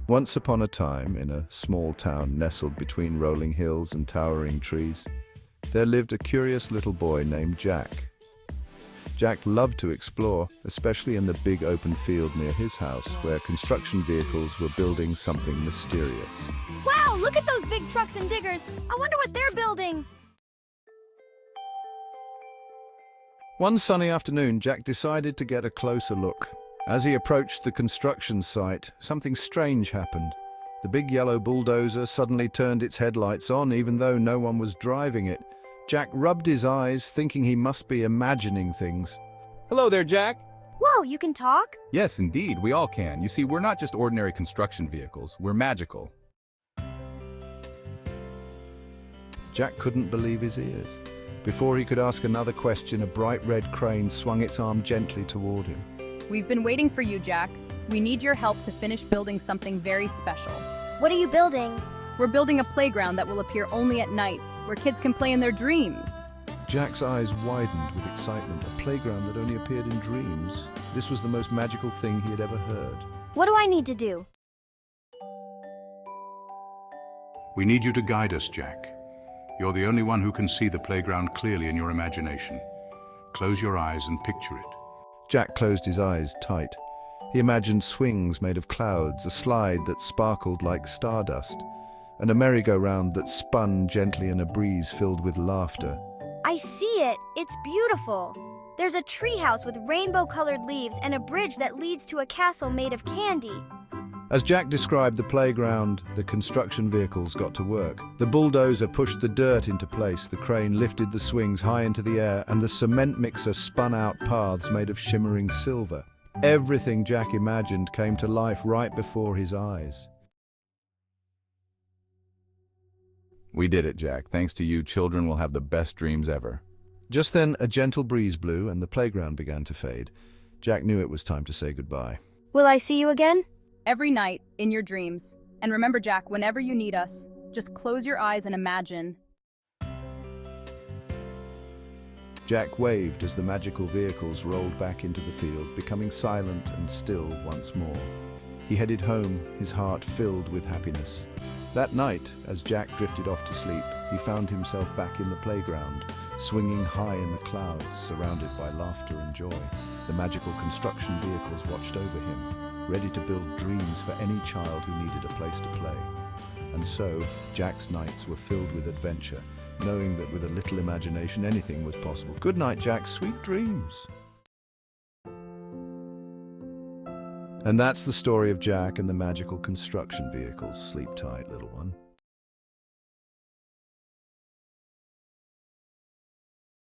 Once upon a time, in a small town nestled between rolling hills and towering trees, there lived a curious little boy named Jack. Jack loved to explore, especially in the big open field near his house, where construction vehicles were building something mysterious. Wow, look at those big trucks and diggers. I wonder what they're building. One sunny afternoon, Jack decided to get a closer look. As he approached the construction site, something strange happened. The big yellow bulldozer suddenly turned its headlights on, even though no one was driving it. Jack rubbed his eyes, thinking he must be imagining things. Hello there, Jack. Whoa, you can talk? Yes, indeed, we all can. You see, we're not just ordinary construction vehicles, we're magical. Jack couldn't believe his ears. Before he could ask another question, a bright red crane swung its arm gently toward him. We've been waiting for you, Jack. We need your help to finish building something very special. What are you building? We're building a playground that will appear only at night, where kids can play in their dreams. Jack's eyes widened with excitement. A playground that only appeared in dreams. This was the most magical thing he had ever heard. What do I need to do? We need you to guide us, Jack. You're the only one who can see the playground clearly in your imagination. Close your eyes and picture it. Jack closed his eyes tight. He imagined swings made of clouds, a slide that sparkled like stardust, and a merry-go-round that spun gently in a breeze filled with laughter. I see it. It's beautiful. There's a treehouse with rainbow-colored leaves and a bridge that leads to a castle made of candy. As Jack described the playground, the construction vehicles got to work. The bulldozer pushed the dirt into place, the crane lifted the swings high into the air, and the cement mixer spun out paths made of shimmering silver. Everything Jack imagined came to life right before his eyes. We did it, Jack. Thanks to you, children will have the best dreams ever. Just then, a gentle breeze blew and the playground began to fade. Jack knew it was time to say goodbye. Will I see you again? Every night, in your dreams. And remember, Jack, whenever you need us, just close your eyes and imagine. Jack waved as the magical vehicles rolled back into the field, becoming silent and still once more. He headed home, his heart filled with happiness. That night, as Jack drifted off to sleep, he found himself back in the playground, swinging high in the clouds, surrounded by laughter and joy. The magical construction vehicles watched over him, ready to build dreams for any child who needed a place to play. And so, Jack's nights were filled with adventure, knowing that with a little imagination anything was possible. Good night, Jack. Sweet dreams. And that's the story of Jack and the magical construction vehicles. Sleep tight, little one.